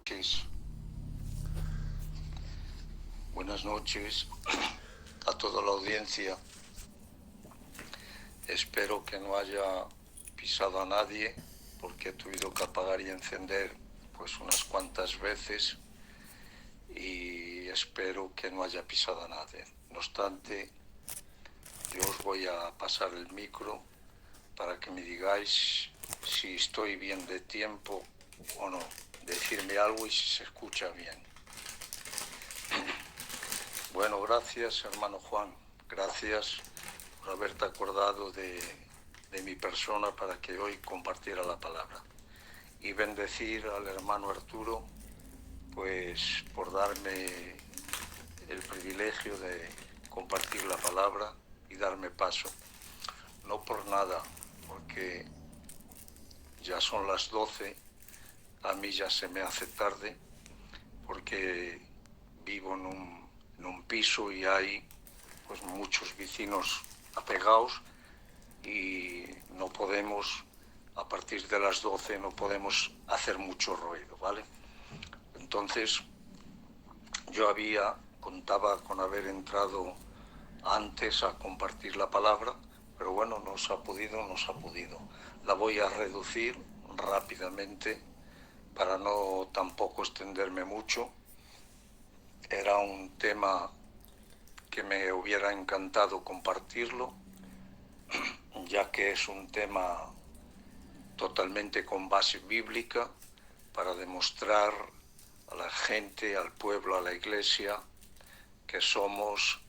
noches. Buenas noches a toda la audiencia. Espero que no haya pisado a nadie, porque he tenido que apagar y encender pues unas cuantas veces y espero que no haya pisado a nadie. No obstante, yo os voy a pasar el micro para que me digáis si estoy bien de tiempo o no. Decirme algo y si se escucha bien. Bueno, gracias, hermano Juan. Gracias por haberte acordado de mi persona para que hoy compartiera la palabra. Y bendecir al hermano Arturo, pues por darme el privilegio de compartir la palabra y darme paso. No por nada, porque ya son las 12, a mí ya se me hace tarde, porque vivo en un piso y hay pues muchos vecinos apegados y no podemos, a partir de las 12 no podemos hacer mucho ruido, ¿vale? Entonces yo contaba con haber entrado antes a compartir la palabra, pero bueno, no se ha podido. La voy a reducir rápidamente para no tampoco extenderme mucho. Era un tema que me hubiera encantado compartirlo, ya que es un tema totalmente con base bíblica para demostrar a la gente, al pueblo, a la iglesia, que somos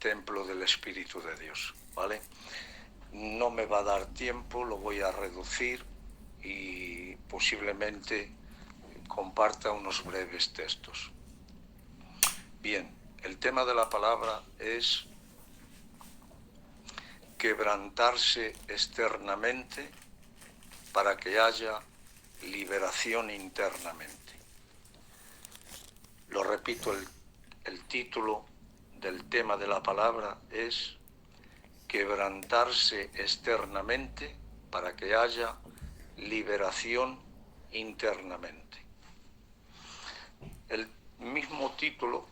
templo del Espíritu de Dios, ¿vale? No me va a dar tiempo, lo voy a reducir y posiblemente comparta unos breves textos. Bien, el tema de la palabra es quebrantarse externamente para que haya liberación internamente. Lo repito, el título del tema de la palabra es quebrantarse externamente para que haya liberación internamente. El mismo título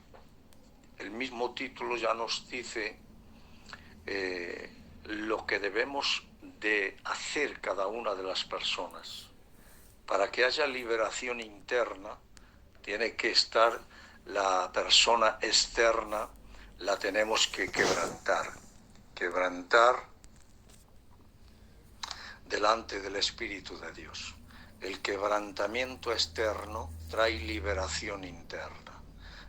ya nos dice lo que debemos de hacer cada una de las personas. Para que haya liberación interna, tiene que estar la persona externa, la tenemos que quebrantar delante del Espíritu de Dios. El quebrantamiento externo trae liberación interna.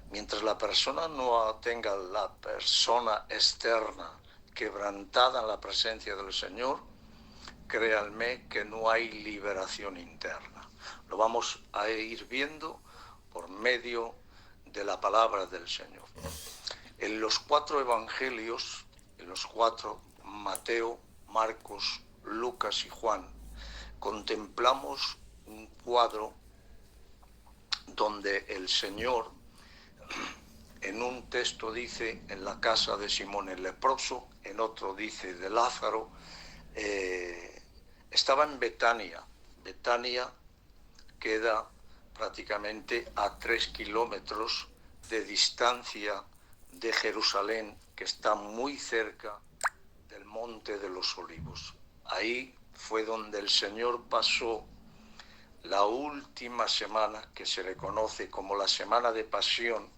Mientras la persona no tenga la persona externa quebrantada en la presencia del Señor, créanme que no hay liberación interna. Lo vamos a ir viendo por medio de la palabra del Señor. En los 4 evangelios, Mateo, Marcos, Lucas y Juan, contemplamos un cuadro donde el Señor, en un texto dice en la casa de Simón el leproso, en otro dice de Lázaro, estaba en Betania. Betania queda prácticamente a 3 kilómetros de distancia de Jerusalén, que está muy cerca del Monte de los Olivos. Ahí fue donde el Señor pasó la última semana, que se le conoce como la Semana de Pasión,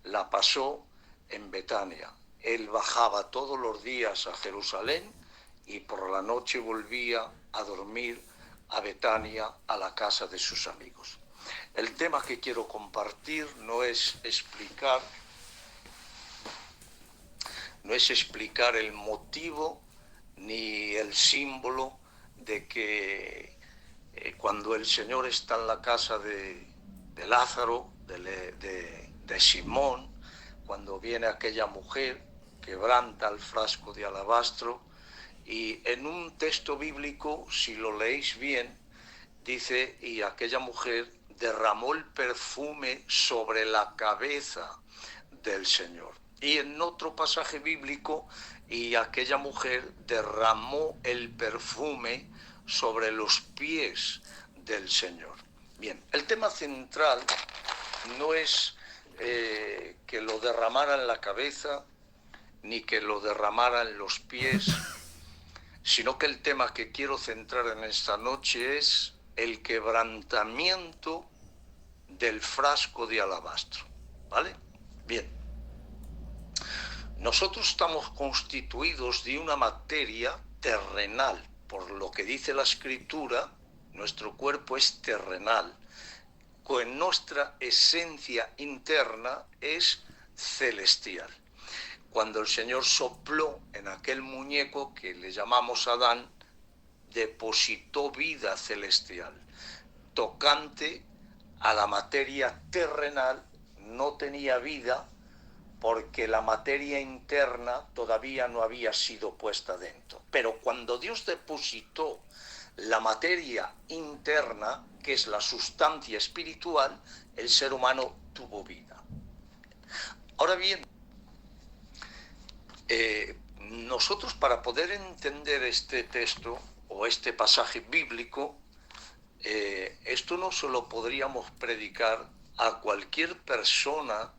la pasó en Betania. Él bajaba todos los días a Jerusalén y por la noche volvía a dormir a Betania, a la casa de sus amigos. El tema que quiero compartir no es explicar el motivo ni el símbolo de que cuando el Señor está en la casa de Lázaro, de Simón, cuando viene aquella mujer, quebranta el frasco de alabastro, y en un texto bíblico, si lo leéis bien, dice, y aquella mujer derramó el perfume sobre la cabeza del Señor. Y en otro pasaje bíblico, y aquella mujer derramó el perfume sobre los pies del Señor. Bien, el tema central no es que lo derramara en la cabeza ni que lo derramara en los pies, sino que el tema que quiero centrar en esta noche es el quebrantamiento del frasco de alabastro, ¿vale? Bien, nosotros estamos constituidos de una materia terrenal, por lo que dice la Escritura, nuestro cuerpo es terrenal, con nuestra esencia interna es celestial. Cuando el Señor sopló en aquel muñeco que le llamamos Adán, depositó vida celestial. Tocante a la materia terrenal, no tenía vida porque la materia interna todavía no había sido puesta dentro. Pero cuando Dios depositó la materia interna, que es la sustancia espiritual, el ser humano tuvo vida. Ahora bien, nosotros para poder entender este texto o este pasaje bíblico, esto no se lo podríamos predicar a cualquier persona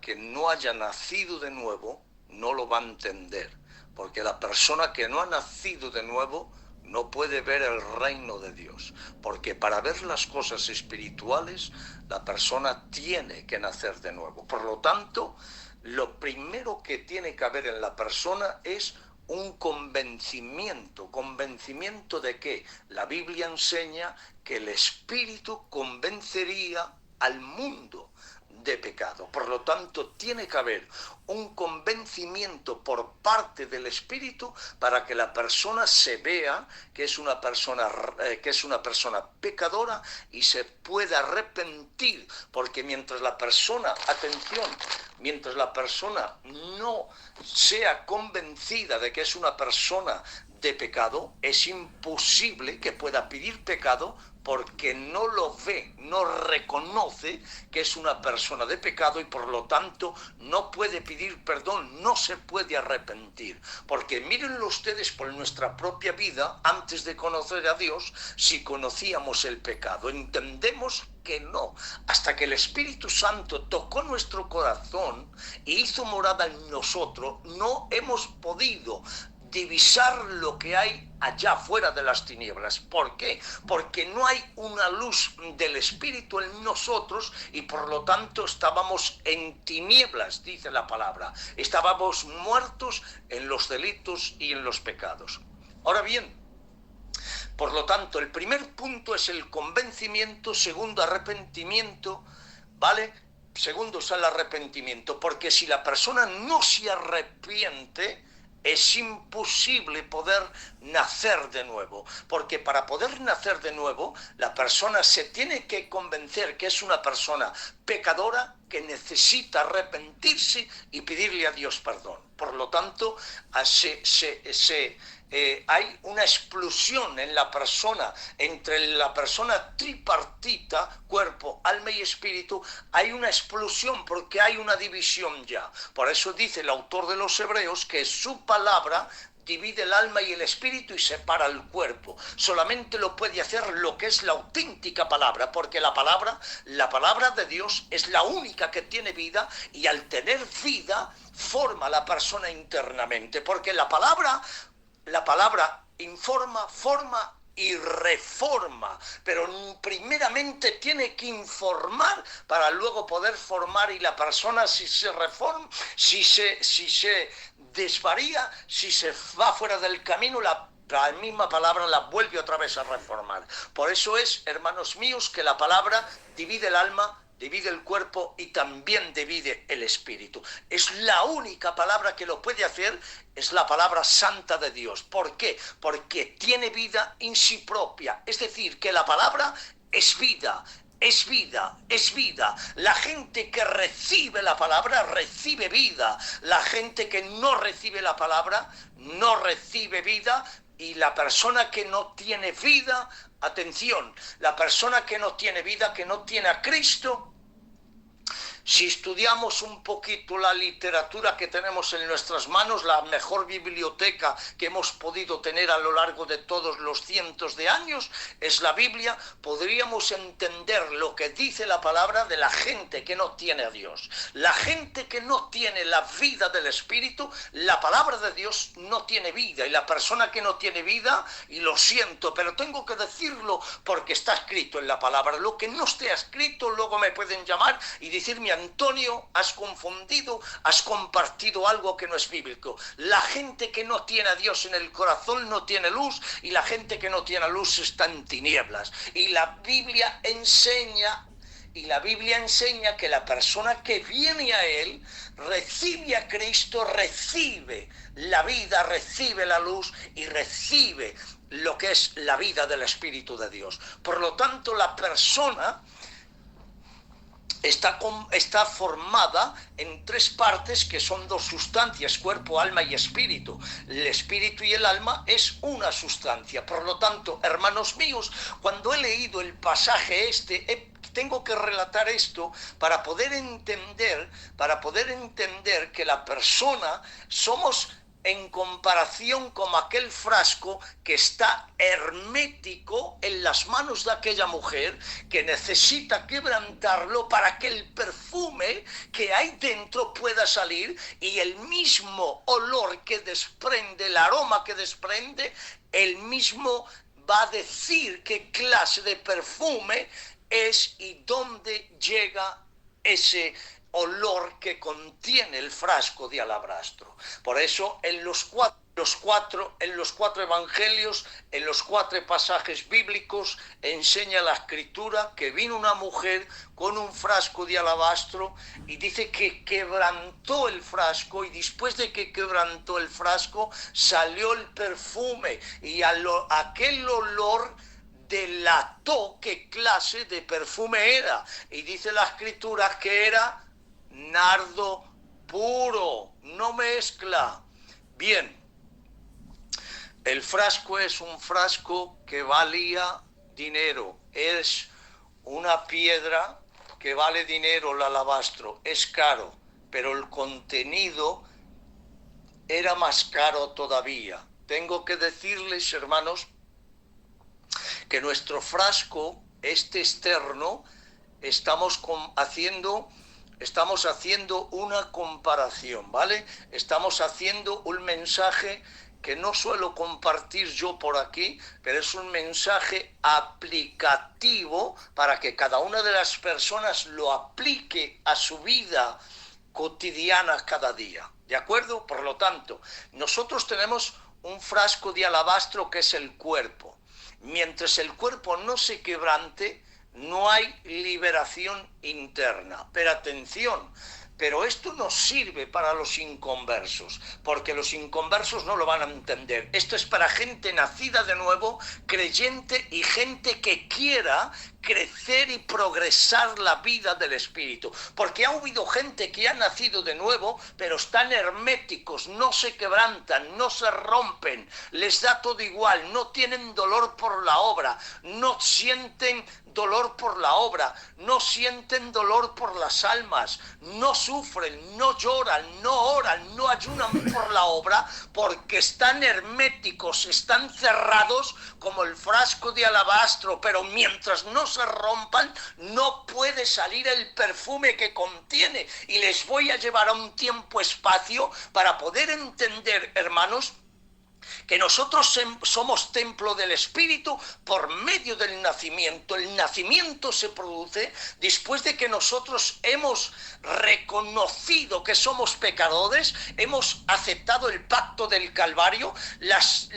que no haya nacido de nuevo, no lo va a entender, porque la persona que no ha nacido de nuevo no puede ver el reino de Dios, porque para ver las cosas espirituales la persona tiene que nacer de nuevo. Por lo tanto, lo primero que tiene que haber en la persona es un convencimiento. ¿Convencimiento de qué? La Biblia enseña que el Espíritu convencería al mundo de pecado. Por lo tanto, tiene que haber un convencimiento por parte del Espíritu para que la persona se vea que es una persona pecadora y se pueda arrepentir, porque mientras la persona no sea convencida de que es una persona de pecado, es imposible que pueda pedir pecado, porque no lo ve, no reconoce que es una persona de pecado y por lo tanto no puede pedir perdón, no se puede arrepentir. Porque mírenlo ustedes por nuestra propia vida, antes de conocer a Dios, si conocíamos el pecado, entendemos que no, hasta que el Espíritu Santo tocó nuestro corazón e hizo morada en nosotros, no hemos podido divisar lo que hay allá fuera de las tinieblas. ¿Por qué? Porque no hay una luz del Espíritu en nosotros y por lo tanto estábamos en tinieblas, dice la palabra. Estábamos muertos en los delitos y en los pecados. Ahora bien, por lo tanto, el primer punto es el convencimiento, segundo, arrepentimiento, ¿vale? Segundo es el arrepentimiento, porque si la persona no se arrepiente, es imposible poder nacer de nuevo, porque para poder nacer de nuevo, la persona se tiene que convencer que es una persona pecadora que necesita arrepentirse y pedirle a Dios perdón. Por lo tanto, hay una explosión en la persona, entre la persona tripartita, cuerpo, alma y espíritu, hay una explosión porque hay una división ya. Por eso dice el autor de los Hebreos que su palabra divide el alma y el espíritu y separa el cuerpo. Solamente lo puede hacer lo que es la auténtica palabra, porque la palabra de Dios es la única que tiene vida y al tener vida forma a la persona internamente, porque la palabra informa, forma y reforma, pero primeramente tiene que informar para luego poder formar, y la persona si se reforma, si se desvaría, si se va fuera del camino, la misma palabra la vuelve otra vez a reformar. Por eso es, hermanos míos, que la palabra divide el alma, divide el cuerpo y también divide el espíritu. Es la única palabra que lo puede hacer, es la palabra santa de Dios. ¿Por qué? Porque tiene vida en sí propia. Es decir, que la palabra es vida. Es vida, es vida. La gente que recibe la palabra recibe vida. La gente que no recibe la palabra no recibe vida. Y la persona que no tiene vida, atención, la persona que no tiene vida, que no tiene a Cristo, Si estudiamos un poquito la literatura que tenemos en nuestras manos, la mejor biblioteca que hemos podido tener a lo largo de todos los cientos de años es la Biblia, podríamos entender lo que dice la palabra de la gente que no tiene a Dios. La gente que no tiene la vida del Espíritu, la palabra de Dios no tiene vida. Y la persona que no tiene vida, y lo siento, pero tengo que decirlo porque está escrito en la palabra. Lo que no esté escrito, luego me pueden llamar y decirme: Antonio, has confundido, has compartido algo que no es bíblico. La gente que no tiene a Dios en el corazón no tiene luz, y la gente que no tiene luz está en tinieblas. Y la Biblia enseña que la persona que viene a Él recibe a Cristo, recibe la vida, recibe la luz y recibe lo que es la vida del Espíritu de Dios. Por lo tanto, la persona está formada en tres partes que son dos sustancias: cuerpo, alma y espíritu. El espíritu y el alma es una sustancia. Por lo tanto, hermanos míos, cuando he leído el pasaje tengo que relatar esto para poder entender que la persona somos, en comparación con aquel frasco que está hermético en las manos de aquella mujer, que necesita quebrantarlo para que el perfume que hay dentro pueda salir, y el mismo olor que desprende, el aroma que desprende, el mismo va a decir qué clase de perfume es y dónde llega ese olor que contiene el frasco de alabastro. Por eso en los cuatro evangelios, en los 4 pasajes bíblicos, enseña la Escritura que vino una mujer con un frasco de alabastro y dice que quebrantó el frasco, y después de que quebrantó el frasco salió el perfume, y aquel olor delató qué clase de perfume era, y dice la Escritura que era nardo puro, no mezcla. Bien, el frasco es un frasco que valía dinero, es una piedra que vale dinero, el alabastro, es caro, pero el contenido era más caro todavía. Tengo que decirles, hermanos, que nuestro frasco, externo, estamos haciendo una comparación, ¿vale? Estamos haciendo un mensaje que no suelo compartir yo por aquí, pero es un mensaje aplicativo para que cada una de las personas lo aplique a su vida cotidiana cada día, ¿de acuerdo? Por lo tanto, nosotros tenemos un frasco de alabastro que es el cuerpo. Mientras el cuerpo no se quebrante, no hay liberación interna. Pero atención, pero esto no sirve para los inconversos, porque los inconversos no lo van a entender. Esto es para gente nacida de nuevo, creyente, y gente que quiera crecer y progresar la vida del Espíritu. Porque ha habido gente que ha nacido de nuevo, pero están herméticos, no se quebrantan, no se rompen, les da todo igual, no tienen dolor por la obra, no sienten dolor por la obra, no sienten dolor por las almas, no sufren, no lloran, no oran, no ayunan por la obra, porque están herméticos, están cerrados como el frasco de alabastro, pero mientras no se rompan, no puede salir el perfume que contiene. Y les voy a llevar a un tiempo-espacio para poder entender, hermanos, que nosotros somos templo del Espíritu por medio del nacimiento. El nacimiento se produce después de que nosotros hemos reconocido que somos pecadores, hemos aceptado el pacto del Calvario, las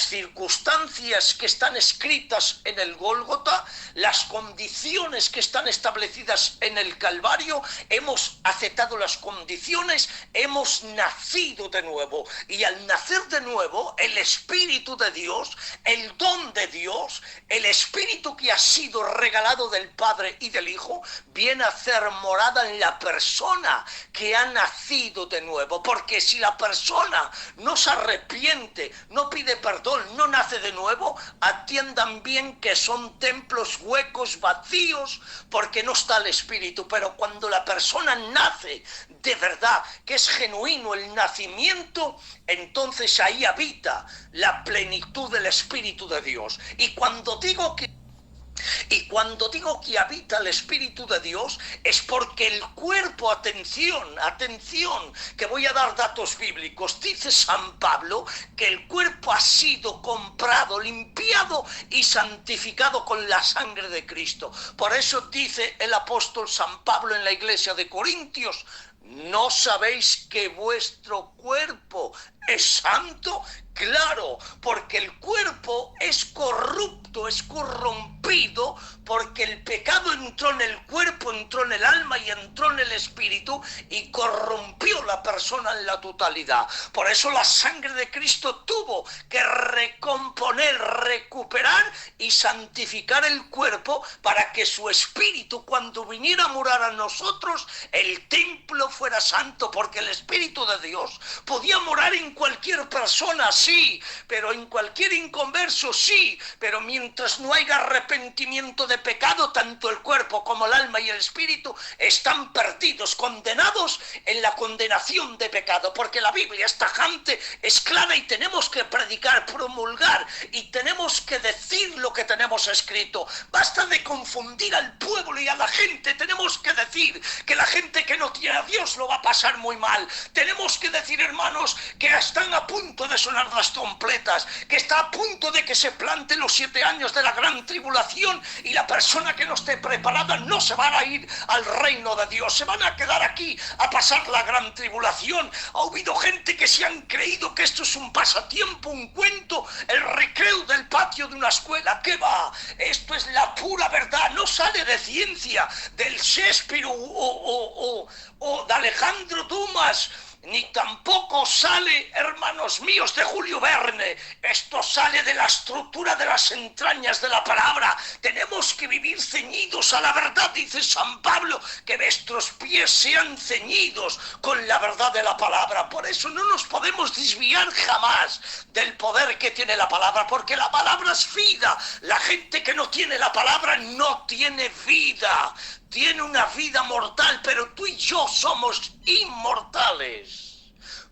circunstancias que están escritas en el Gólgota, las condiciones que están establecidas en el Calvario, hemos aceptado las condiciones, hemos nacido de nuevo. Y al nacer de nuevo, el Espíritu de Dios, el don de Dios, el Espíritu que ha sido regalado del Padre y del Hijo, viene a hacer morada en la persona que ha nacido de nuevo. Porque si la persona no se arrepiente, no pide no nace de nuevo, atiendan bien que son templos huecos, vacíos, porque no está el Espíritu. Pero cuando la persona nace de verdad, que es genuino el nacimiento, entonces ahí habita la plenitud del Espíritu de Dios. Y cuando digo que habita el Espíritu de Dios, es porque el cuerpo, atención, que voy a dar datos bíblicos, dice San Pablo que el cuerpo ha sido comprado, limpiado y santificado con la sangre de Cristo. Por eso dice el apóstol San Pablo en la iglesia de Corintios: ¿no sabéis que vuestro cuerpo es santo? Claro, porque el cuerpo es corrupto, es corrompido, porque el pecado entró en el cuerpo, entró en el alma y entró en el espíritu y corrompió la persona en la totalidad. Por eso la sangre de Cristo tuvo que recomponer, recuperar y santificar el cuerpo para que su espíritu, cuando viniera a morar a nosotros, el templo fuera santo, porque el Espíritu de Dios podía morar en cualquier persona, sí, pero en cualquier inconverso, sí, pero mientras no haya arrepentimiento de pecado, tanto el cuerpo como el alma y el espíritu están perdidos, condenados en la condenación de pecado, porque la Biblia es tajante, es clara, y tenemos que predicar, promulgar, y tenemos que decir lo que tenemos escrito. Basta de confundir al pueblo y a la gente. Tenemos que decir que la gente que no tiene a Dios lo va a pasar muy mal. Tenemos que decir, hermanos, que están a punto de sonar las trompetas, que está a punto de que se planten los 7 años de la gran tribulación, y la persona que no esté preparada no se van a ir al reino de Dios, se van a quedar aquí a pasar la gran tribulación. Ha habido gente que se han creído que esto es un pasatiempo, un cuento, el recreo del patio de una escuela. ¿Qué va? Esto es la pura verdad, no sale de ciencia, del Shakespeare o de Alejandro Dumas, ni tampoco sale, hermanos míos, de Julio Verne. Esto sale de la estructura de las entrañas de la palabra. Tenemos que vivir ceñidos a la verdad, dice San Pablo, que vuestros pies sean ceñidos con la verdad de la palabra. Por eso no nos podemos desviar jamás del poder que tiene la palabra, porque la palabra es vida. La gente que no tiene la palabra no tiene vida. Tiene una vida mortal, pero tú y yo somos inmortales.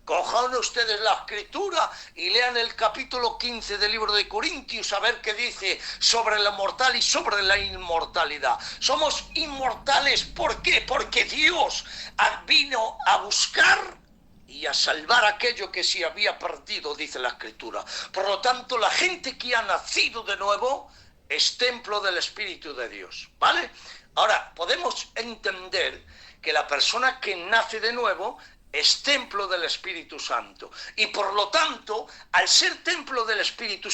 Cojan ustedes la escritura y lean el capítulo 15 del libro de Corintios, a ver qué dice sobre lo mortal y sobre la inmortalidad. Somos inmortales, ¿por qué? Porque Dios vino a buscar y a salvar aquello que se había perdido, dice la escritura. Por lo tanto, la gente que ha nacido de nuevo es templo del Espíritu de Dios, ¿vale? Ahora, podemos entender que la persona que nace de nuevo es templo del Espíritu Santo. Y por lo tanto, al ser templo del Espíritu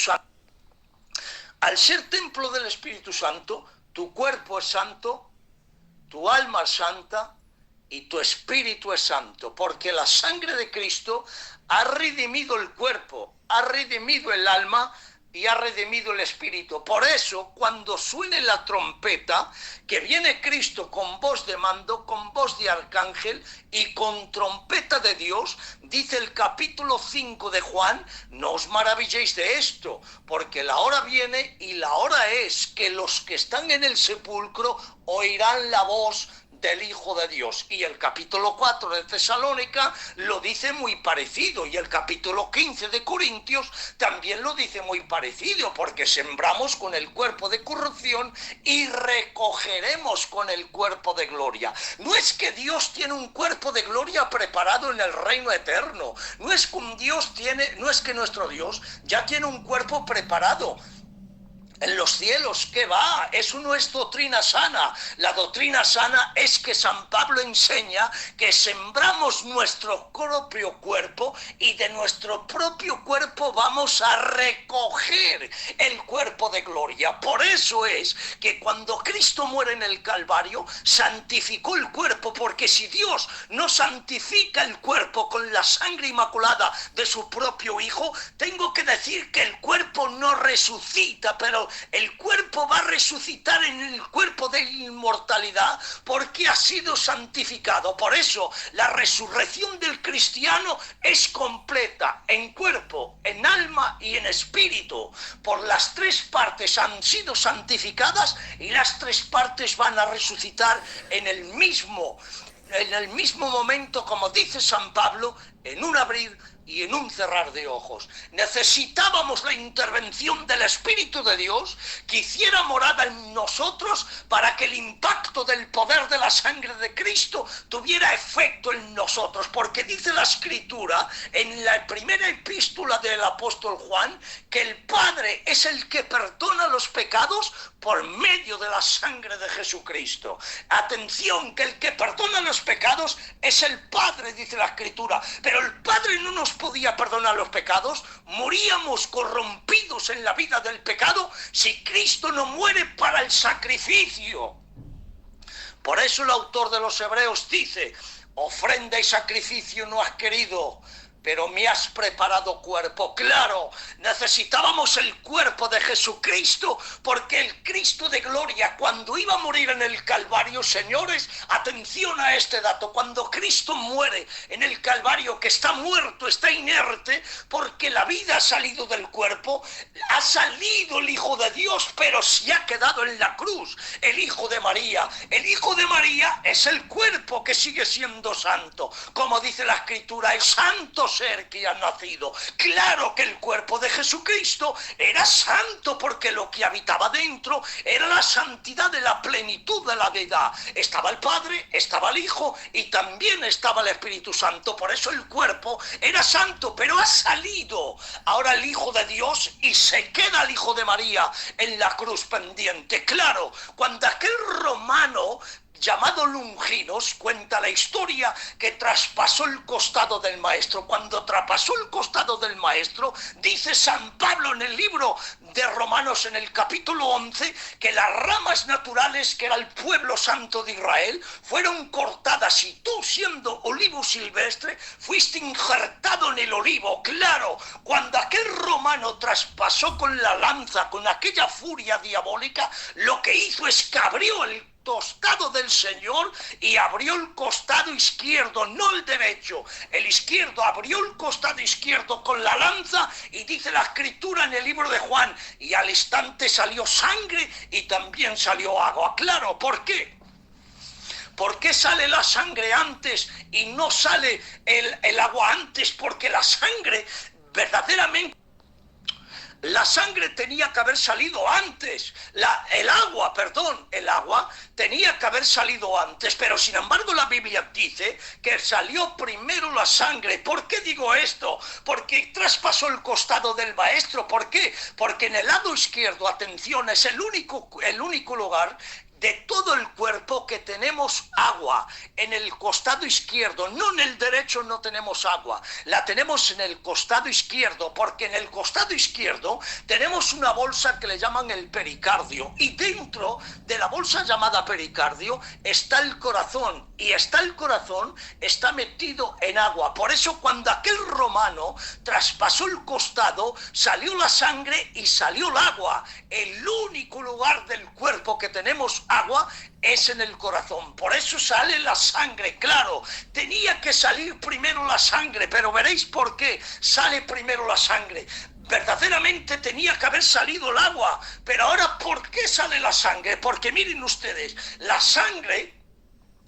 Santo, tu cuerpo es santo, tu alma es santa y tu espíritu es santo. Porque la sangre de Cristo ha redimido el cuerpo, ha redimido el alma y ha redimido el espíritu. Por eso, cuando suene la trompeta, que viene Cristo con voz de mando, con voz de arcángel y con trompeta de Dios, dice el capítulo 5 de Juan: no os maravilléis de esto, porque la hora viene y la hora es que los que están en el sepulcro oirán la voz del Hijo de Dios. Y el capítulo 4 de Tesalónica lo dice muy parecido, y el capítulo 15 de Corintios también lo dice muy parecido, porque sembramos con el cuerpo de corrupción y recogeremos con el cuerpo de gloria. No es que Dios tiene un cuerpo de gloria preparado en el reino eterno, no es que nuestro Dios ya tiene un cuerpo preparado en los cielos. ¿Qué va? Eso no es doctrina sana. La doctrina sana es que San Pablo enseña que sembramos nuestro propio cuerpo y de nuestro propio cuerpo vamos a recoger el cuerpo de gloria. Por eso es que cuando Cristo muere en el Calvario, santificó el cuerpo, porque si Dios no santifica el cuerpo con la sangre inmaculada de su propio Hijo, tengo que decir que el cuerpo no resucita, pero pero el cuerpo va a resucitar en el cuerpo de inmortalidad porque ha sido santificado. Por eso la resurrección del cristiano es completa en cuerpo, en alma y en espíritu. Por las tres partes han sido santificadas y las tres partes van a resucitar en el mismo momento, como dice San Pablo, en un abrir y en un cerrar de ojos. Necesitábamos la intervención del Espíritu de Dios que hiciera morada en nosotros para que el impacto del poder de la sangre de Cristo tuviera efecto en nosotros, porque dice la Escritura en la primera epístola del apóstol Juan que el Padre es el que perdona los pecados por medio de la sangre de Jesucristo. Atención, que el que perdona los pecados es el Padre, dice la Escritura, pero el Padre no nos podía perdonar los pecados, moríamos corrompidos en la vida del pecado si Cristo no muere para el sacrificio. Por eso el autor de los Hebreos dice: ofrenda y sacrificio no has querido, pero me has preparado cuerpo. Claro, necesitábamos el cuerpo de Jesucristo, porque el Cristo de gloria, cuando iba a morir en el Calvario, señores, atención a este dato, cuando Cristo muere en el Calvario, que está muerto, está inerte, porque la vida ha salido del cuerpo, ha salido el Hijo de Dios, pero se ha quedado en la cruz, el Hijo de María. El Hijo de María es el cuerpo que sigue siendo santo, como dice la Escritura, el santo ser que ha nacido. Claro que el cuerpo de Jesucristo era santo, porque lo que habitaba dentro era la santidad de la plenitud de la deidad. Estaba el Padre, estaba el Hijo y también estaba el Espíritu Santo. Por eso el cuerpo era santo, pero ha salido ahora el Hijo de Dios y se queda el Hijo de María en la cruz pendiente. Claro, cuando aquel romano llamado Longinos cuenta la historia que traspasó el costado del maestro. Cuando traspasó el costado del maestro, dice San Pablo en el libro de Romanos en el capítulo 11, que las ramas naturales, que era el pueblo santo de Israel, fueron cortadas y tú, siendo olivo silvestre, fuiste injertado en el olivo. Claro, cuando aquel romano traspasó con la lanza, con aquella furia diabólica, lo que hizo es que abrió el costado del Señor y abrió el costado izquierdo, no el derecho. El izquierdo abrió el costado izquierdo con la lanza, y dice la Escritura en el libro de Juan, y al instante salió sangre y también salió agua. Claro, ¿por qué? ¿Por qué sale la sangre antes y no sale el agua antes? Porque la sangre verdaderamente... La sangre tenía que haber salido antes, el agua tenía que haber salido antes, pero sin embargo la Biblia dice que salió primero la sangre. ¿Por qué digo esto? Porque traspasó el costado del maestro. ¿Por qué? Porque en el lado izquierdo, atención, es el único lugar de todo el cuerpo que tenemos agua. En el costado izquierdo, no en el derecho no tenemos agua, la tenemos en el costado izquierdo, porque en el costado izquierdo tenemos una bolsa que le llaman el pericardio, y dentro de la bolsa llamada pericardio está el corazón, y el corazón está metido en agua. Por eso cuando aquel romano traspasó el costado, salió la sangre y salió el agua. El único lugar del cuerpo que tenemos agua es en el corazón. Por eso sale la sangre. Claro, tenía que salir primero la sangre, pero veréis por qué sale primero la sangre. Verdaderamente tenía que haber salido el agua, pero ahora ¿por qué sale la sangre? Porque miren ustedes, la sangre,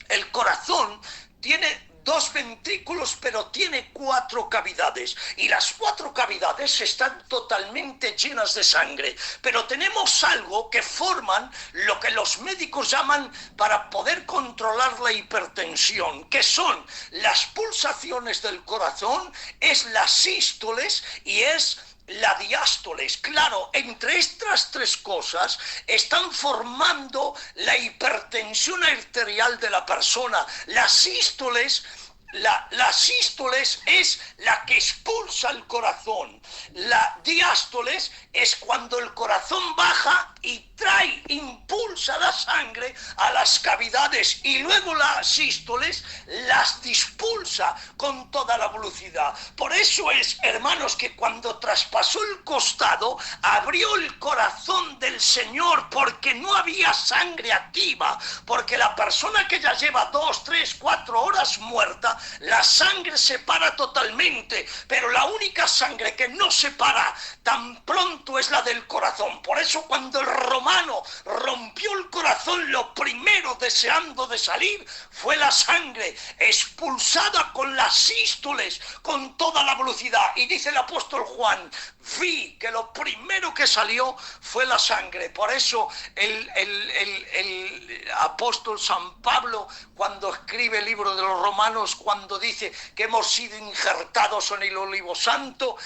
el corazón tiene 2 ventrículos, pero tiene 4 cavidades, y las 4 cavidades están totalmente llenas de sangre. Pero tenemos algo que forman lo que los médicos llaman, para poder controlar la hipertensión, que son las pulsaciones del corazón, es las sístoles y es la diástoles. Claro, entre estas 3 cosas están formando la hipertensión arterial de la persona. Las sístoles es la que expulsa el corazón. La diástoles es cuando el corazón baja y impulsa la sangre a las cavidades y luego las sístoles las dispulsa con toda la velocidad. Por eso es, hermanos, que cuando traspasó el costado, abrió el corazón del Señor, porque no había sangre activa, porque la persona que ya lleva 2, 3, 4 horas muerta, la sangre se para totalmente, pero la única sangre que no se para tan pronto es la del corazón. Por eso cuando el romano rompió el corazón, lo primero deseando de salir fue la sangre, expulsada con las sístoles, con toda la velocidad. Y dice el apóstol Juan, vi que lo primero que salió fue la sangre. Por eso el apóstol San Pablo, cuando escribe el libro de los Romanos, cuando dice que hemos sido injertados en el olivo santo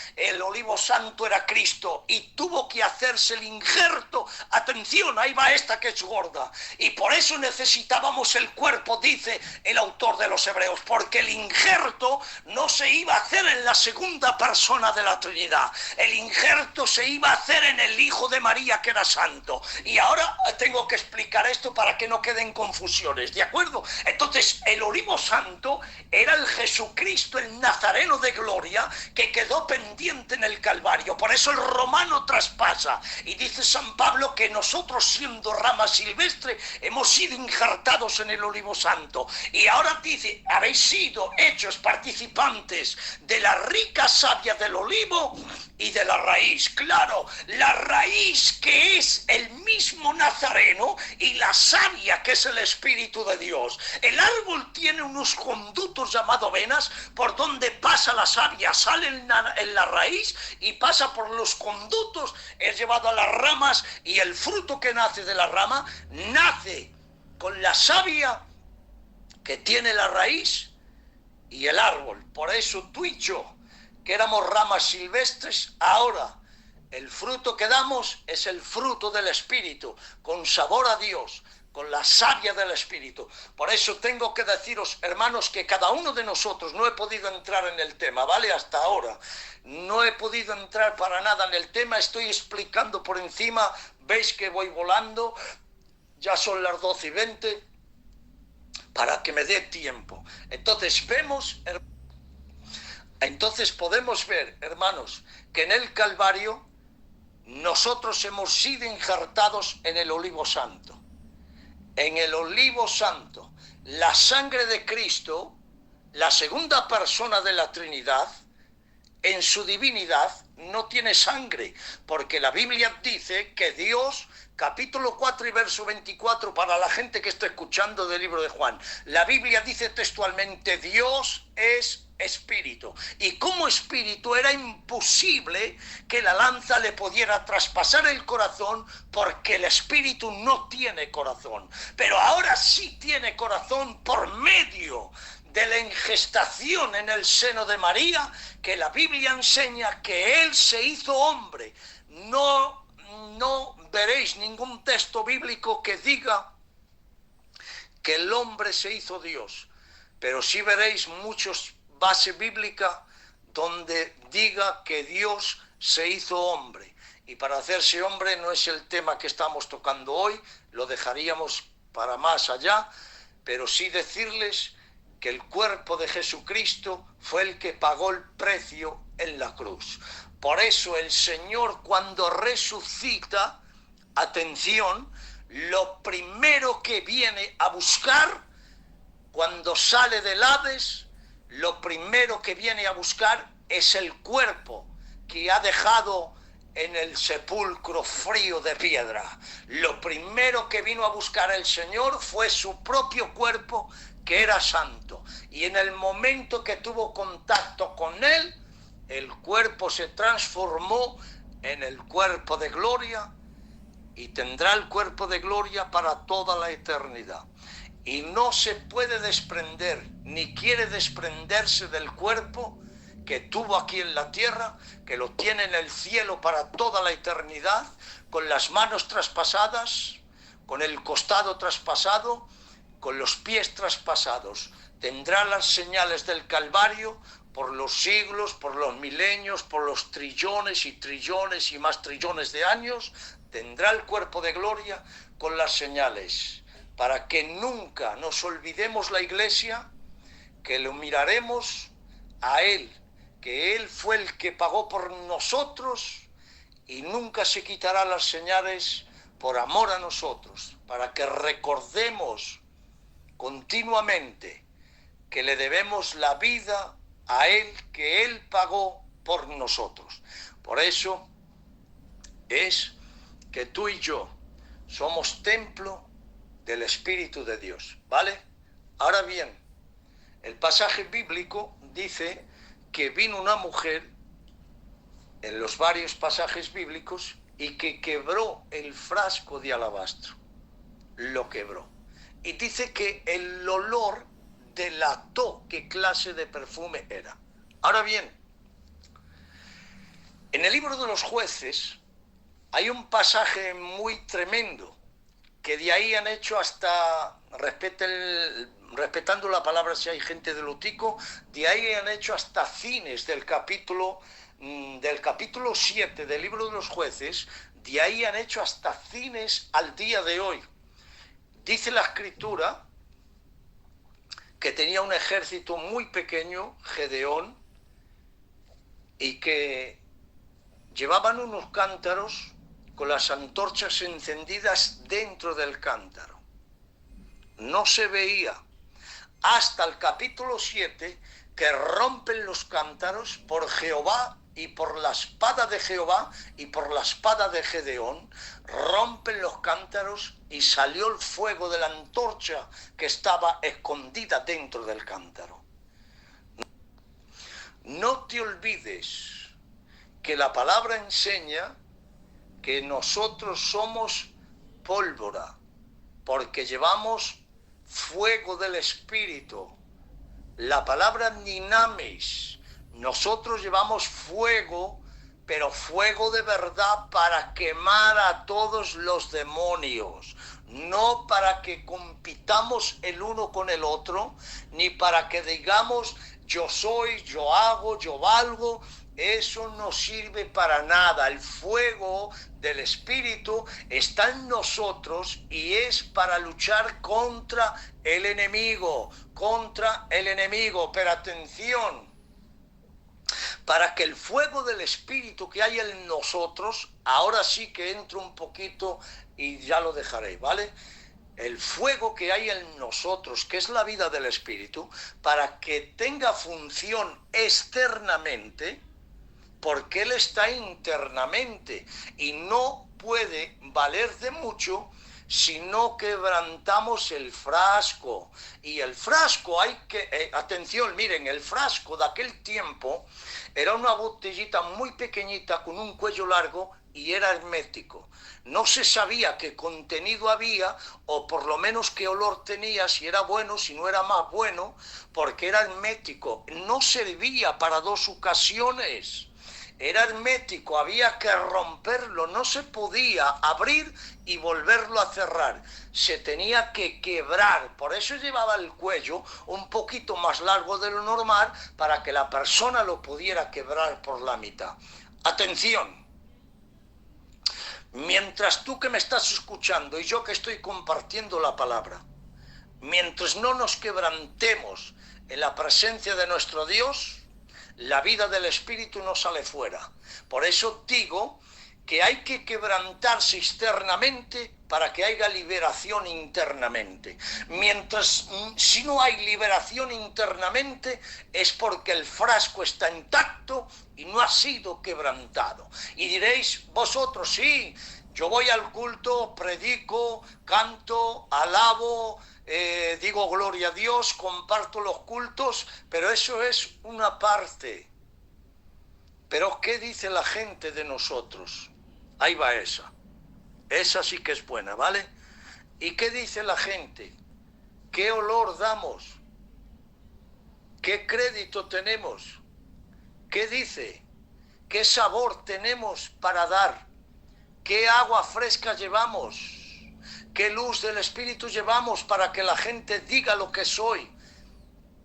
era Cristo, y tuvo que hacerse el injerto. Atención, ahí va esta que es gorda. Y por eso necesitábamos el cuerpo, dice el autor de los Hebreos, porque el injerto no se iba a hacer en la segunda persona de la Trinidad. El injerto se iba a hacer en el Hijo de María, que era santo. Y ahora tengo que explicar esto para que no queden confusiones, ¿de acuerdo? Entonces, el olivo santo era el Jesucristo, el Nazareno de gloria, que quedó pendiente en el Calvario. Por eso el romano traspasa. Y dice San Pablo que nosotros, siendo rama silvestre, hemos sido injertados en el olivo santo. Y ahora dice, habéis sido hechos participantes de la rica savia del olivo y de la raíz. Claro, la raíz, que es el mismo Nazareno, y la savia, que es el Espíritu de Dios. El árbol tiene unos conductos llamados venas por donde pasa la savia, sale en la raíz y pasa por los conductos, es llevado a las ramas, y el fruto que nace de la rama nace con la savia que tiene la raíz y el árbol. Por eso tú y yo, que éramos ramas silvestres, ahora el fruto que damos es el fruto del Espíritu, con sabor a Dios, con la savia del Espíritu. Por eso tengo que deciros, hermanos, que cada uno de nosotros, no he podido entrar en el tema, ¿vale? Hasta ahora no he podido entrar para nada en el tema, estoy explicando por encima, veis que voy volando, ya son las 12:20, para que me dé tiempo. Entonces podemos ver, hermanos, que en el Calvario nosotros hemos sido injertados en el olivo santo. En el olivo santo, la sangre de Cristo, la segunda persona de la Trinidad, en su divinidad no tiene sangre, porque la Biblia dice que Dios, capítulo 4 y verso 24, para la gente que está escuchando del libro de Juan, la Biblia dice textualmente, Dios es espíritu, y como espíritu era imposible que la lanza le pudiera traspasar el corazón, porque el espíritu no tiene corazón, pero ahora sí tiene corazón por medio de la ingestación en el seno de María, que la Biblia enseña que él se hizo hombre. No veréis ningún texto bíblico que diga que el hombre se hizo Dios, pero sí veréis muchos base bíblica donde diga que Dios se hizo hombre. Y para hacerse hombre no es el tema que estamos tocando hoy, lo dejaríamos para más allá, pero sí decirles que el cuerpo de Jesucristo fue el que pagó el precio en la cruz. Por eso el Señor, cuando resucita, atención, lo primero que viene a buscar cuando sale del Hades, lo primero que viene a buscar es el cuerpo que ha dejado en el sepulcro frío de piedra. Lo primero que vino a buscar el Señor fue su propio cuerpo, que era santo. Y en el momento que tuvo contacto con él, el cuerpo se transformó en el cuerpo de gloria, y tendrá el cuerpo de gloria para toda la eternidad. Y no se puede desprender, ni quiere desprenderse del cuerpo que tuvo aquí en la tierra, que lo tiene en el cielo para toda la eternidad, con las manos traspasadas, con el costado traspasado, con los pies traspasados. Tendrá las señales del Calvario por los siglos, por los milenios, por los trillones y trillones y más trillones de años. tendrá el cuerpo de gloria con las señales, para que nunca nos olvidemos la Iglesia, que lo miraremos a Él, que Él fue el que pagó por nosotros y nunca se quitará las señales por amor a nosotros, para que recordemos continuamente que le debemos la vida a Él, que Él pagó por nosotros. Por eso es que tú y yo somos templo del Espíritu de Dios, ¿vale? Ahora bien, el pasaje bíblico dice que vino una mujer en los varios pasajes bíblicos y que quebró el frasco de alabastro, lo quebró. Y dice que el olor delató qué clase de perfume era. Ahora bien, en el libro de los Jueces hay un pasaje muy tremendo, que de ahí han hecho hasta, respetando la palabra si hay gente de Lutico, de ahí han hecho hasta cines del capítulo 7 del libro de los Jueces, de ahí han hecho hasta cines al día de hoy. Dice la Escritura que tenía un ejército muy pequeño, Gedeón, y que llevaban unos cántaros con las antorchas encendidas dentro del cántaro. No se veía hasta el capítulo 7 que rompen los cántaros por Jehová y por la espada de Jehová y por la espada de Gedeón. Rompen los cántaros y salió el fuego de la antorcha que estaba escondida dentro del cántaro. No te olvides que la palabra enseña que nosotros somos pólvora, porque llevamos fuego del Espíritu. La palabra dinamis, nosotros llevamos fuego, pero fuego de verdad para quemar a todos los demonios, no para que compitamos el uno con el otro, ni para que digamos yo soy, yo hago, yo valgo. Eso no sirve para nada. El fuego del Espíritu está en nosotros y es para luchar contra el enemigo, Pero atención, para que el fuego del Espíritu que hay en nosotros, ahora sí que entro un poquito y ya lo dejaré, ¿vale? El fuego que hay en nosotros, que es la vida del Espíritu, para que tenga función externamente, porque Él está internamente y no puede valer de mucho si no quebrantamos el frasco. Y el frasco hay que, atención, miren, el frasco de aquel tiempo era una botellita muy pequeñita con un cuello largo y era hermético. No se sabía qué contenido había o por lo menos qué olor tenía, si era bueno, si no era más bueno, porque era hermético. No servía para dos ocasiones. Era hermético, había que romperlo, no se podía abrir y volverlo a cerrar, se tenía que quebrar. Por eso llevaba el cuello un poquito más largo de lo normal, para que la persona lo pudiera quebrar por la mitad. Atención, mientras tú que me estás escuchando y yo que estoy compartiendo la palabra, mientras no nos quebrantemos en la presencia de nuestro Dios, la vida del Espíritu no sale fuera. Por eso digo que hay que quebrantarse externamente para que haya liberación internamente. Mientras, si no hay liberación internamente, es porque el frasco está intacto y no ha sido quebrantado. Y diréis vosotros, sí, yo voy al culto, predico, canto, alabo, digo gloria a Dios, comparto los cultos, pero eso es una parte. Pero ¿qué dice la gente de nosotros? Ahí va esa. Esa sí que es buena, ¿vale? ¿Y qué dice la gente? ¿Qué olor damos? ¿Qué crédito tenemos? ¿Qué dice? ¿Qué sabor tenemos para dar? ¿Qué agua fresca llevamos? ¿Qué luz del Espíritu llevamos para que la gente diga lo que soy?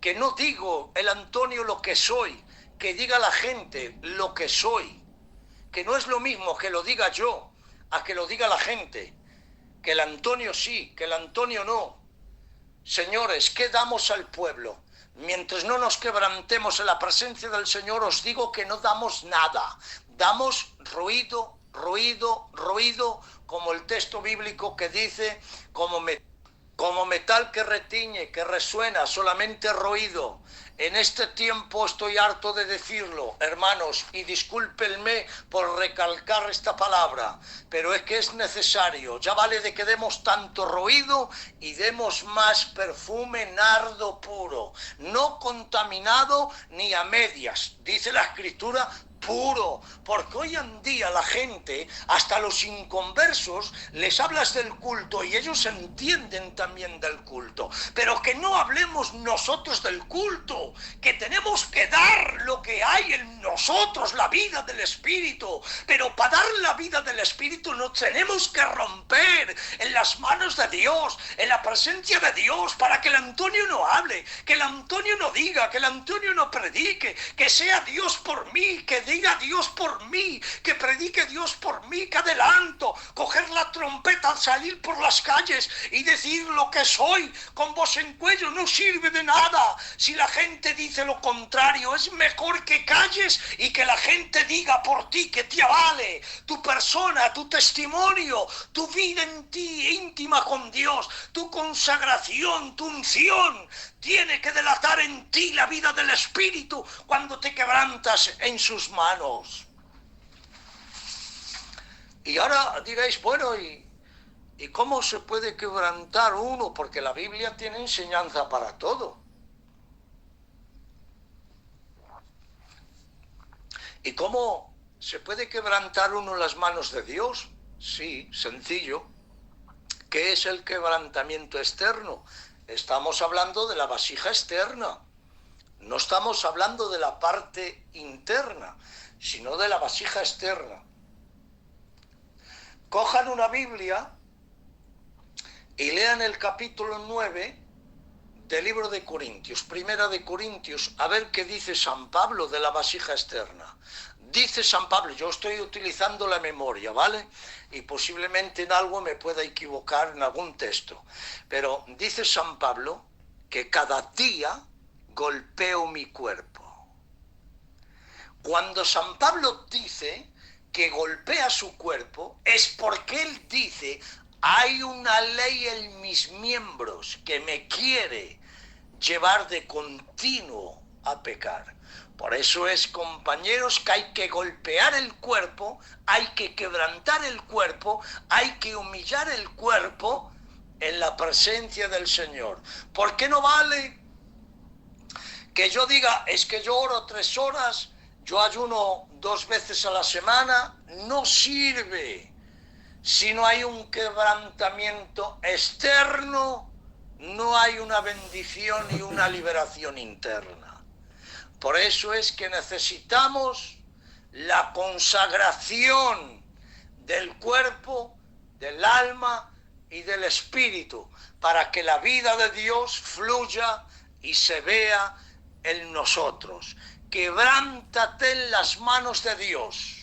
Que no digo el Antonio lo que soy, que diga la gente lo que soy. Que no es lo mismo que lo diga yo a que lo diga la gente, que el Antonio sí, que el Antonio no. Señores, ¿qué damos al pueblo? Mientras no nos quebrantemos en la presencia del Señor, os digo que no damos nada. Damos ruido, ruido, ruido, como el texto bíblico que dice, como metal que retiñe, que resuena, solamente ruido. En este tiempo estoy harto de decirlo, hermanos, y discúlpenme por recalcar esta palabra, pero es que es necesario. Ya vale de que demos tanto ruido y demos más perfume nardo puro, no contaminado ni a medias. Dice la Escritura, puro, porque hoy en día la gente, hasta los inconversos, les hablas del culto y ellos entienden también del culto, pero que no hablemos nosotros del culto, que tenemos que dar lo que hay en nosotros, la vida del Espíritu, pero para dar la vida del Espíritu nos tenemos que romper en las manos de Dios, en la presencia de Dios, para que el Antonio no hable, que el Antonio no diga, que el Antonio no predique, que sea Dios por mí, que diga Dios por mí, que predique Dios por mí, que adelanto, coger la trompeta, salir por las calles y decir lo que soy con voz en cuello no sirve de nada. Si la gente dice lo contrario, es mejor que calles y que la gente diga por ti, que te avale tu persona, tu testimonio, tu vida en ti íntima con Dios, tu consagración, tu unción. Tiene que delatar en ti la vida del Espíritu cuando te quebrantas en sus manos. Y ahora diréis, bueno, ¿y cómo se puede quebrantar uno? Porque la Biblia tiene enseñanza para todo. ¿Y cómo se puede quebrantar uno en las manos de Dios? Sí, sencillo. ¿Qué es el quebrantamiento externo? Estamos hablando de la vasija externa. No estamos hablando de la parte interna, sino de la vasija externa. Cojan una Biblia y lean el capítulo 9 del libro de Corintios, primera de Corintios, a ver qué dice San Pablo de la vasija externa. Dice San Pablo, yo estoy utilizando la memoria, ¿vale? Y posiblemente en algo me pueda equivocar en algún texto. Pero dice San Pablo que cada día golpeo mi cuerpo. Cuando San Pablo dice que golpea su cuerpo, es porque él dice, hay una ley en mis miembros que me quiere llevar de continuo a pecar. Por eso es, compañeros, que hay que golpear el cuerpo, hay que quebrantar el cuerpo, hay que humillar el cuerpo en la presencia del Señor. ¿Por qué no vale que yo diga, es que yo oro 3 horas, yo ayuno 2 veces a la semana? No sirve. Si no hay un quebrantamiento externo, no hay una bendición y una liberación interna. Por eso es que necesitamos la consagración del cuerpo, del alma y del espíritu, para que la vida de Dios fluya y se vea en nosotros. Quebrántate en las manos de Dios.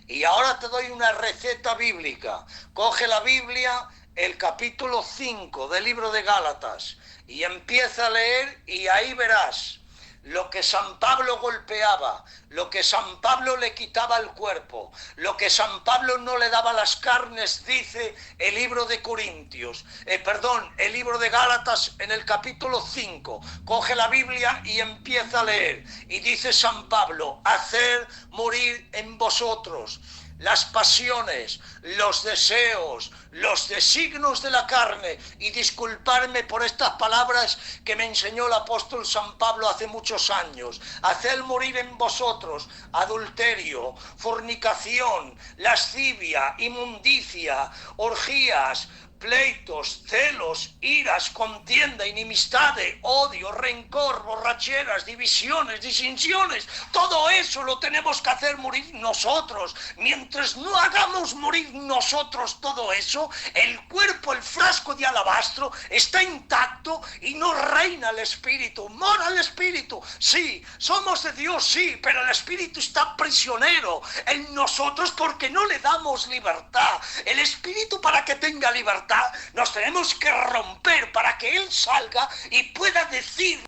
Y ahora te doy una receta bíblica. Coge la Biblia, el capítulo 5 del libro de Gálatas, y empieza a leer y ahí verás lo que San Pablo golpeaba, lo que San Pablo le quitaba al cuerpo, lo que San Pablo no le daba a las carnes, dice el libro de Corintios, el libro de Gálatas en el capítulo 5. Coge la Biblia y empieza a leer. Y dice San Pablo, hacer morir en vosotros las pasiones, los deseos, los designios de la carne. Y disculparme por estas palabras que me enseñó el apóstol San Pablo hace muchos años. Haced morir en vosotros adulterio, fornicación, lascivia, inmundicia, orgías, pleitos, celos, iras, contienda, inimistades, odio, rencor, borracheras, divisiones, disensiones. Todo eso lo tenemos que hacer morir nosotros. Mientras no hagamos morir nosotros todo eso, el cuerpo, el frasco de alabastro está intacto y no reina el espíritu. Mora el espíritu. Sí, somos de Dios, sí, pero el espíritu está prisionero en nosotros porque no le damos libertad. El espíritu, para que tenga libertad, nos tenemos que romper para que él salga y pueda decir.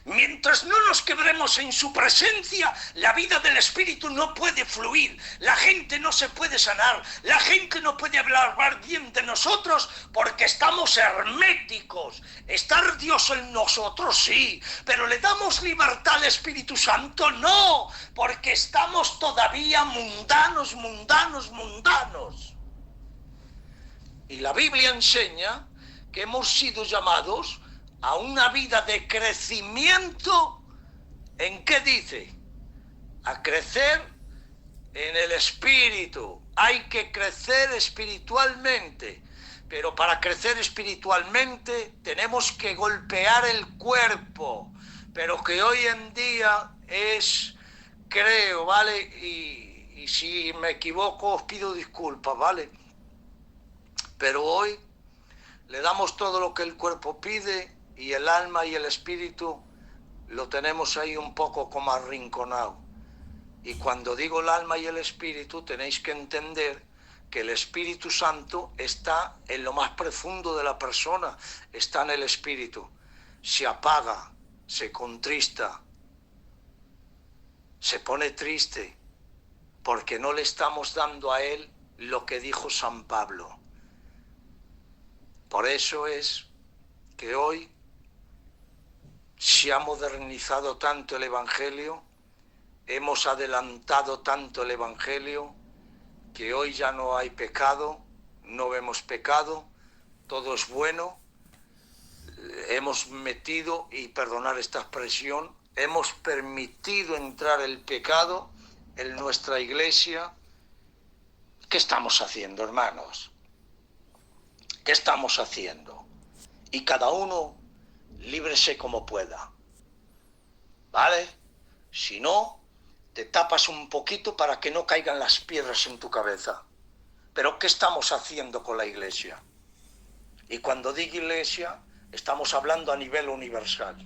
Mientras no nos quebremos en su presencia, la vida del espíritu no puede fluir, la gente no se puede sanar, la gente no puede hablar bien de nosotros porque estamos herméticos. Estar Dios en nosotros, sí, pero ¿le damos libertad al Espíritu Santo? No, porque estamos todavía mundanos. Y la Biblia enseña que hemos sido llamados a una vida de crecimiento. ¿En qué dice? A crecer en el espíritu. Hay que crecer espiritualmente. Pero para crecer espiritualmente tenemos que golpear el cuerpo. Pero que hoy en día es, creo, ¿vale? Y si me equivoco os pido disculpas, ¿vale? Pero hoy le damos todo lo que el cuerpo pide y el alma y el espíritu lo tenemos ahí un poco como arrinconado. Y cuando digo el alma y el espíritu, tenéis que entender que el Espíritu Santo está en lo más profundo de la persona, está en el espíritu. Se apaga, se contrista, se pone triste, porque no le estamos dando a él lo que dijo San Pablo. Por eso es que hoy se ha modernizado tanto el Evangelio, hemos adelantado tanto el Evangelio, que hoy ya no hay pecado, no vemos pecado, todo es bueno. Hemos metido, y perdonar esta expresión, hemos permitido entrar el pecado en nuestra iglesia. ¿Qué estamos haciendo, hermanos? ¿Qué estamos haciendo? Y cada uno líbrese como pueda, ¿vale? Si no, te tapas un poquito para que no caigan las piedras en tu cabeza. Pero ¿qué estamos haciendo con la iglesia? Y cuando digo iglesia, estamos hablando a nivel universal.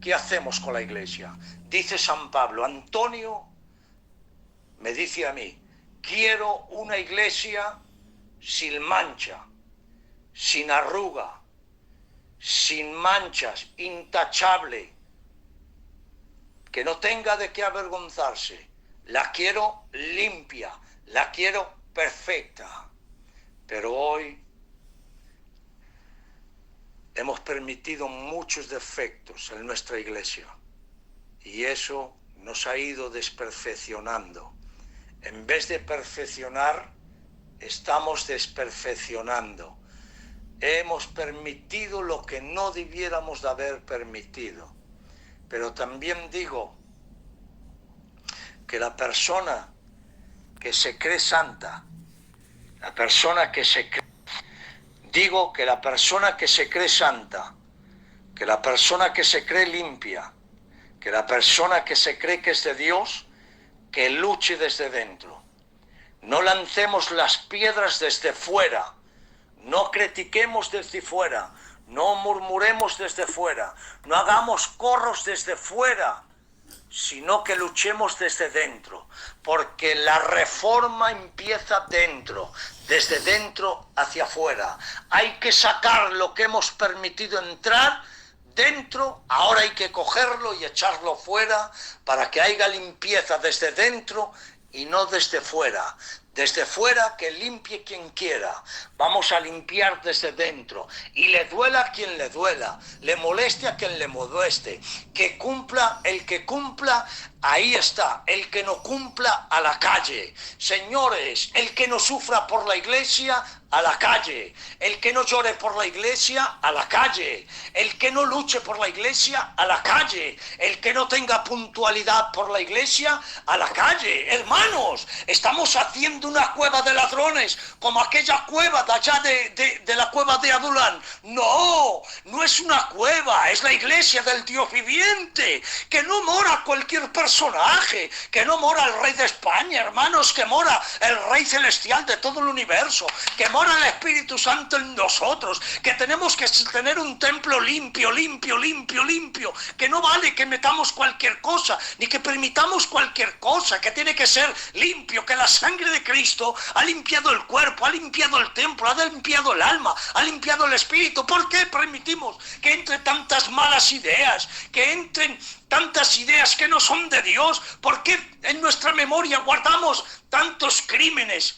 ¿Qué hacemos con la iglesia? Dice San Pablo, Antonio me dice a mí, quiero una iglesia sin mancha, sin arruga, sin manchas, intachable, que no tenga de qué avergonzarse. La quiero limpia, la quiero perfecta. Pero hoy hemos permitido muchos defectos en nuestra iglesia y eso nos ha ido desperfeccionando. En vez de perfeccionar, estamos desperfeccionando. Hemos permitido lo que no debiéramos de haber permitido. Pero también digo que la persona que se cree santa, la persona que se cree, digo que la persona que se cree santa, que la persona que se cree limpia, que la persona que se cree que es de Dios, que luche desde dentro. No lancemos las piedras desde fuera, no critiquemos desde fuera, no murmuremos desde fuera, no hagamos corros desde fuera, sino que luchemos desde dentro, porque la reforma empieza dentro, desde dentro hacia afuera. Hay que sacar lo que hemos permitido entrar dentro, ahora hay que cogerlo y echarlo fuera para que haya limpieza desde dentro y no desde fuera. Desde fuera que limpie quien quiera, vamos a limpiar desde dentro y le duela a quien le duela, le moleste a quien le moleste, que cumpla el que cumpla Ahí está, el que no cumpla a la calle. Señores, el que no sufra por la iglesia, a la calle. El que no llore por la iglesia, a la calle. El que no luche por la iglesia, a la calle. El que no tenga puntualidad por la iglesia, a la calle. Hermanos, estamos haciendo una cueva de ladrones, como aquella cueva de allá de la cueva de Adulán. No, no es una cueva, es la iglesia del Dios viviente, que no mora cualquier personaje, que no mora el rey de España, hermanos, que mora el rey celestial de todo el universo, que mora el Espíritu Santo en nosotros, que tenemos que tener un templo limpio, que no vale que metamos cualquier cosa, ni que permitamos cualquier cosa, que tiene que ser limpio, que la sangre de Cristo ha limpiado el cuerpo, ha limpiado el templo, ha limpiado el alma, ha limpiado el espíritu. ¿Por qué permitimos que entre tantas malas ideas, que entren tantas ideas que no son de Dios? ¿Por qué en nuestra memoria guardamos tantos crímenes?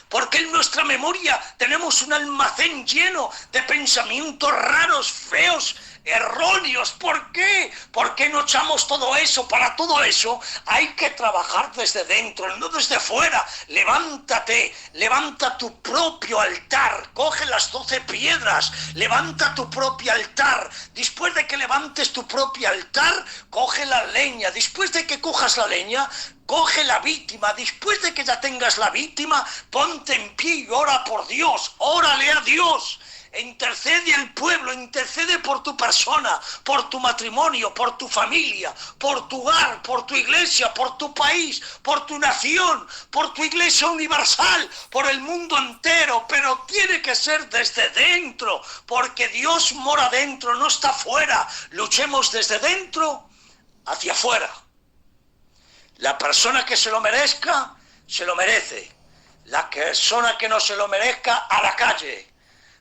Porque en nuestra memoria tenemos un almacén lleno de pensamientos raros, feos, erróneos. ¿Por qué? ¿Por qué no echamos todo eso? Para todo eso hay que trabajar desde dentro, no desde fuera. Levántate, levanta tu propio altar, coge las 12 piedras, levanta tu propio altar. Después de que levantes tu propio altar, coge la leña. Después de que cojas la leña, coge la víctima. Después de que ya tengas la víctima, ponte en pie y ora por Dios. Órale a Dios. Intercede al pueblo, intercede por tu persona, por tu matrimonio, por tu familia, por tu hogar, por tu iglesia, por tu país, por tu nación, por tu iglesia universal, por el mundo entero. Pero tiene que ser desde dentro, porque Dios mora dentro, no está fuera. Luchemos desde dentro hacia afuera. La persona que se lo merezca, se lo merece. La persona que no se lo merezca, a la calle.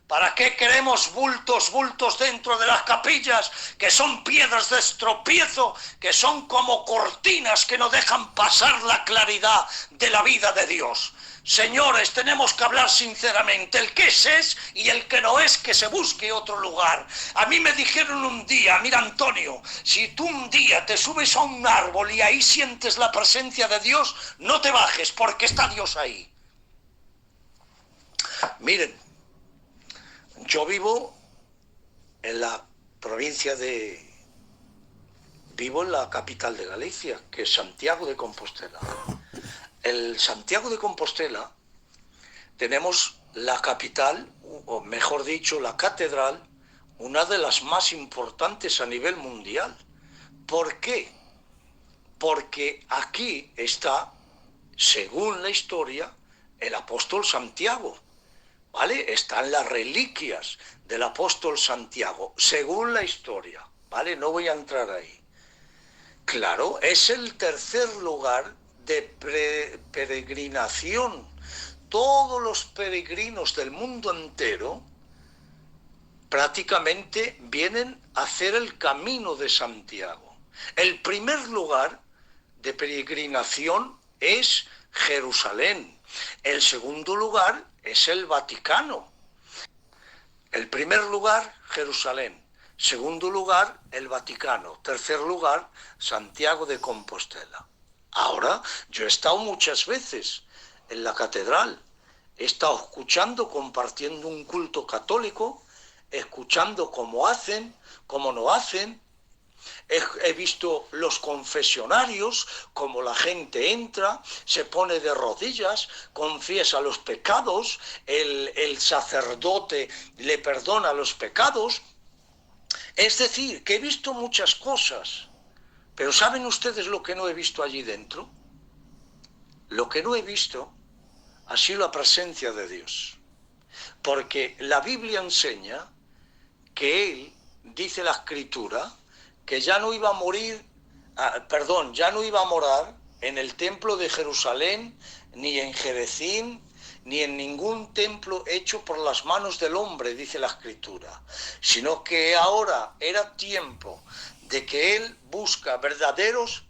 ¿Para qué queremos bultos dentro de las capillas, que son piedras de tropiezo, que son como cortinas que no dejan pasar la claridad de la vida de Dios? Señores, tenemos que hablar sinceramente. El que es y el que no es, que se busque otro lugar. A mí me dijeron un día: mira, Antonio, si tú un día te subes a un árbol y ahí sientes la presencia de Dios, no te bajes, porque está Dios ahí. Miren, yo vivo en la provincia vivo en la capital de Galicia, que es Santiago de Compostela. En Santiago de Compostela tenemos la capital, o mejor dicho, la catedral, una de las más importantes a nivel mundial. ¿Por qué? Porque aquí está, según la historia, el apóstol Santiago. ¿Vale? Están las reliquias del apóstol Santiago, según la historia, ¿vale? No voy a entrar ahí. Claro, es el tercer lugar de peregrinación. Todos los peregrinos del mundo entero prácticamente vienen a hacer el camino de Santiago. El primer lugar de peregrinación es Jerusalén. El segundo lugar es el Vaticano. El primer lugar, Jerusalén. Segundo lugar, el Vaticano. Tercer lugar, Santiago de Compostela. Ahora, yo he estado muchas veces en la catedral. He estado escuchando, compartiendo un culto católico, escuchando cómo hacen, cómo no hacen. He visto los confesionarios, como la gente entra, se pone de rodillas, confiesa los pecados, el sacerdote le perdona los pecados. Es decir, que he visto muchas cosas, pero ¿saben ustedes lo que no he visto allí dentro? Lo que no he visto ha sido la presencia de Dios. Porque la Biblia enseña que Él, dice la Escritura, que ya no iba a ya no iba a morar en el templo de Jerusalén, ni en Jerezín, ni en ningún templo hecho por las manos del hombre, dice la Escritura, sino que ahora era tiempo de que Él busca verdaderos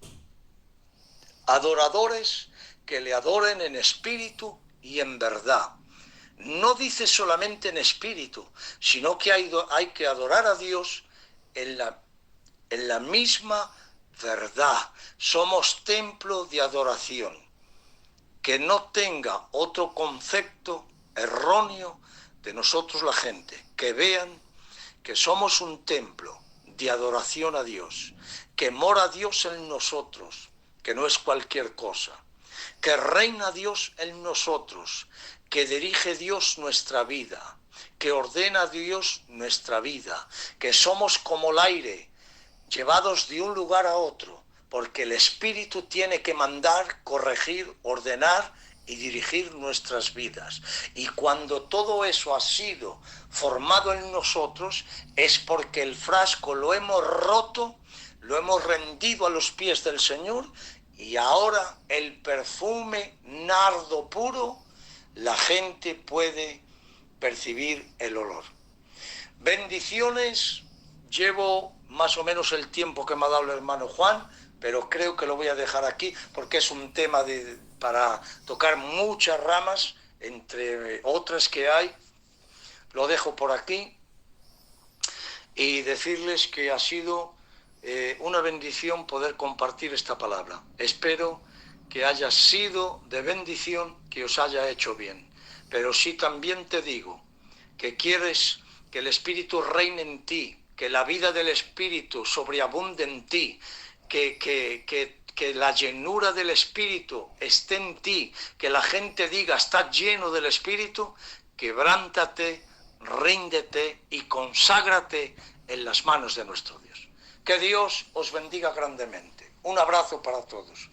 adoradores que le adoren en espíritu y en verdad. No dice solamente en espíritu, sino que hay que adorar a Dios en la misma verdad. Somos templo de adoración. Que no tenga otro concepto erróneo de nosotros la gente. Que vean que somos un templo de adoración a Dios. Que mora Dios en nosotros, que no es cualquier cosa. Que reina Dios en nosotros, que dirige Dios nuestra vida, que ordena Dios nuestra vida, que somos como el aire, llevados de un lugar a otro, porque el Espíritu tiene que mandar, corregir, ordenar y dirigir nuestras vidas. Y cuando todo eso ha sido formado en nosotros, es porque el frasco lo hemos roto, lo hemos rendido a los pies del Señor, y ahora el perfume nardo puro, la gente puede percibir el olor. Bendiciones. Llevo más o menos el tiempo que me ha dado el hermano Juan, pero creo que lo voy a dejar aquí porque es un tema para tocar muchas ramas, entre otras que hay. Lo dejo por aquí y decirles que ha sido una bendición poder compartir esta palabra. Espero que haya sido de bendición, que os haya hecho bien. Pero sí también te digo que quieres que el Espíritu reine en ti, que la vida del Espíritu sobreabunde en ti, que la llenura del Espíritu esté en ti, que la gente diga, está lleno del Espíritu, quebrántate, ríndete y conságrate en las manos de nuestro Dios. Que Dios os bendiga grandemente. Un abrazo para todos.